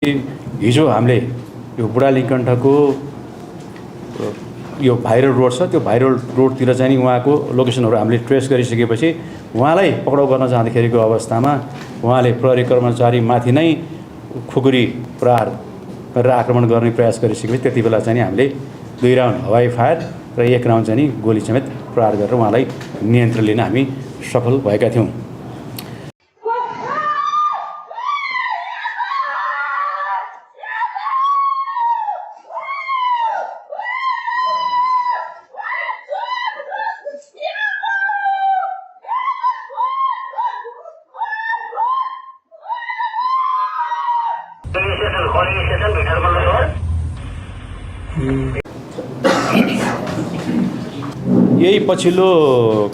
हिजो हामीले यो बुढा लिङ्कण्ठको यो भाइरल रोड छ, त्यो भाइरल रोडतिर चाहिँ उहाँको लोकेसनहरू हामीले ट्रेस गरिसकेपछि उहाँलाई पक्राउ गर्न जाँदाखेरिको अवस्थामा उहाँले प्रहरी कर्मचारी माथि नै खुकुरी प्रहार गरेर आक्रमण गर्ने प्रयास गरिसकेपछि त्यति बेला चाहिँ हामीले 2 राउन्ड हवाई फायर र 1 राउन्ड चाहिँ गोली समेत प्रहार गरेर उहाँलाई नियन्त्रण लिन हामी सफल भएका थियौँ। यही पछिल्लो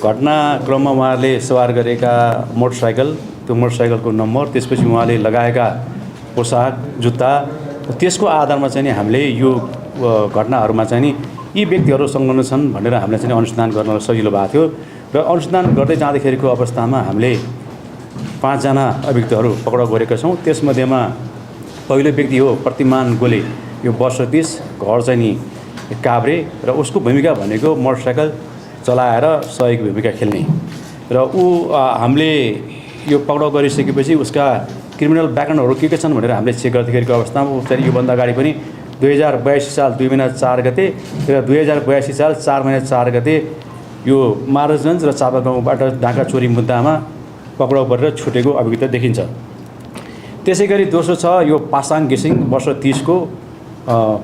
घटनाक्रममा उहाँले सवार गरेका मोटरसाइकल, त्यो मोटरसाइकलको नम्बर, त्यसपछि उहाँले लगाएका पोसाक, जुत्ता, त्यसको आधारमा चाहिँ हामीले यो घटनाहरूमा चाहिँ यी व्यक्तिहरू संलग्न छन् भनेर हामीले चाहिँ अनुसन्धान गर्न सजिलो भएको थियो। र अनुसन्धान गर्दै जाँदाखेरिको अवस्थामा हामीले 5 जना अभियुक्तहरू पक्राउ गरेका छौँ। त्यसमध्येमा पहिलो व्यक्ति हो प्रतिमान गोले, यो वर्ष 30, घर चाहिँ नि काभ्रे, र उसको भूमिका भनेको मोटरसाइकल चलाएर सहयोगी भूमिका खेल्ने। र हामीले यो पक्राउ गरिसकेपछि उसका क्रिमिनल ब्याकग्राउन्डहरू के छन् भनेर हामीले चेक गर्दाखेरिको अवस्थामा ऊ चाहिँ योभन्दा अगाडि पनि 2082 साल 2 महिना 4 गते र 2082 साल 4 महिना 4 गते यो महाराजगञ्ज र चापागाउँबाट ढाका चोरी मुद्दामा पक्राउ गरेर छुटेको अभियुक्त देखिन्छ। त्यसै गरी दोस्रो छ यो पासाङ घिसिङ, वर्ष 30 को,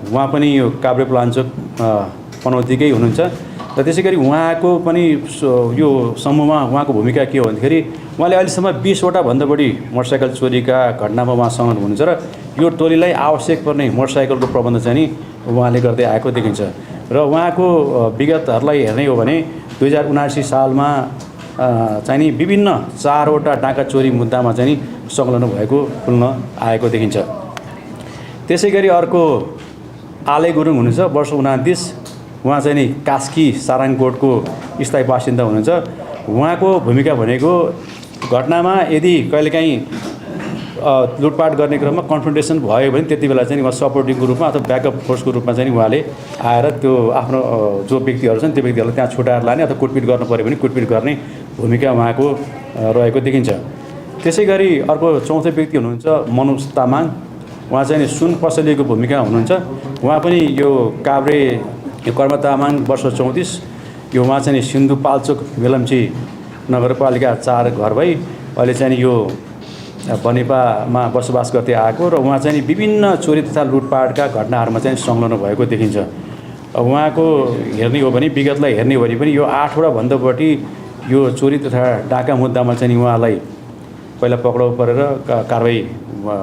उहाँ पनि यो काभ्रे प्लान्चोक पनौतीकै हुनुहुन्छ। र त्यसै गरी उहाँको पनि यो समूहमा उहाँको भूमिका के हो भन्दाखेरि उहाँले अहिलेसम्म 20 वटा भन्दा बढी मोटरसाइकल चोरीका घटनामा उहाँ संलग्न हुनुहुन्छ र यो टोलीलाई आवश्यक पर्ने मोटरसाइकलको प्रबन्ध चाहिँ नि उहाँले गर्दै आएको देखिन्छ। र उहाँको विगतहरूलाई हेर्ने हो भने 2079 सालमा चाहिँ नि विभिन्न 4 वटा डाका चोरी मुद्दामा चाहिँ नि संलग्न भएको खुल्न आएको देखिन्छ। त्यसै गरी अर्को आले गुरुङ हुनुहुन्छ, वर्ष 29, उहाँ चाहिँ नि कास्की साराङकोटको स्थायी बासिन्दा हुनुहुन्छ। उहाँको भूमिका भनेको घटनामा यदि कहिलेकाहीँ लुटपाट गर्ने क्रममा कन्फ्रन्टेसन भयो भने त्यति बेला चाहिँ उहाँ सपोर्टिङको रूपमा अथवा ब्याकअप फोर्सको रूपमा चाहिँ उहाँले आएर त्यो आफ्नो जो व्यक्तिहरू छन् त्यो व्यक्तिहरूलाई त्यहाँ छुटाएर लाने अथवा कुटपिट गर्नु पऱ्यो भने कुटपिट गर्ने भूमिका उहाँको रहेको देखिन्छ। त्यसै गरी अर्को चौथो व्यक्ति हुनुहुन्छ मनोज तामाङ, उहाँ चाहिँ सुन पसलेको भूमिका हुनुहुन्छ। उहाँ पनि यो काभ्रे यो कर्म तामाङ, वर्ष 34, यो उहाँ चाहिँ सिन्धुपाल्चोक मेलम्ची नगरपालिका 4 घर भई अहिले चाहिँ यो बनेपामा बसोबास गर्दै आएको र उहाँ चाहिँ विभिन्न चोरी तथा लुटपाटका घटनाहरूमा चाहिँ संलग्न भएको देखिन्छ। उहाँको हेर्ने हो भने विगतलाई हेर्ने हो भने पनि यो 8 वटा भन्दा बढी यो चोरी तथा डाका मुद्दामा चाहिँ उहाँलाई पहिला पक्राउ परेर कारबाही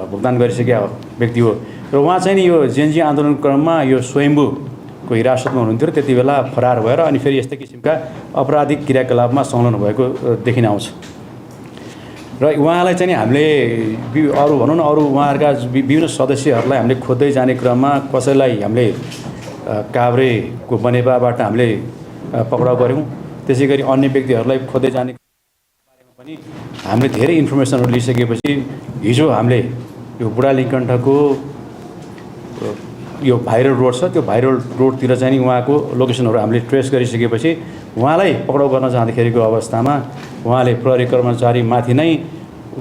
भुक्तान गरिसकेका व्यक्ति हो। र उहाँ चाहिँ यो जेएनजी आन्दोलन क्रममा यो स्वयम्भूको हिरासतमा हुनुहुन्थ्यो र त्यति बेला फरार भएर अनि फेरि यस्तै किसिमका अपराधिक क्रियाकलापमा संलग्न भएको देखिन आउँछ। र उहाँलाई चाहिँ हामीले अरू भनौँ न अरू उहाँहरूका विभिन्न सदस्यहरूलाई हामीले खोज्दै जाने क्रममा कसैलाई हामीले काभ्रेको बनेपाबाट हामीले पक्राउ गऱ्यौँ। त्यसै गरी अन्य व्यक्तिहरूलाई खोज्दै जाने बारेमा पनि हामीले धेरै इन्फर्मेसनहरू लिइसकेपछि हिजो हामीले यो बुढा लिङ्कण्ठको यो भाइरल रोड छ, त्यो भाइरल रोडतिर चाहिँ उहाँको लोकेसनहरू हामीले ट्रेस गरिसकेपछि उहाँलाई पक्राउ गर्न जाँदाखेरिको अवस्थामा उहाँले प्रहरी कर्मचारी माथि नै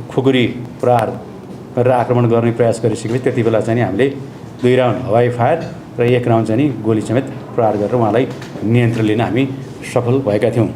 खुकुरी प्रहार गरेर आक्रमण गर्ने प्रयास गरिसकेपछि त्यति बेला चाहिँ हामीले 2 राउन्ड हवाई फायर र 1 राउन्ड चाहिँ गोली समेत प्रहार गरेर उहाँलाई नियन्त्रण लिन हामी सफल भएका थियौँ।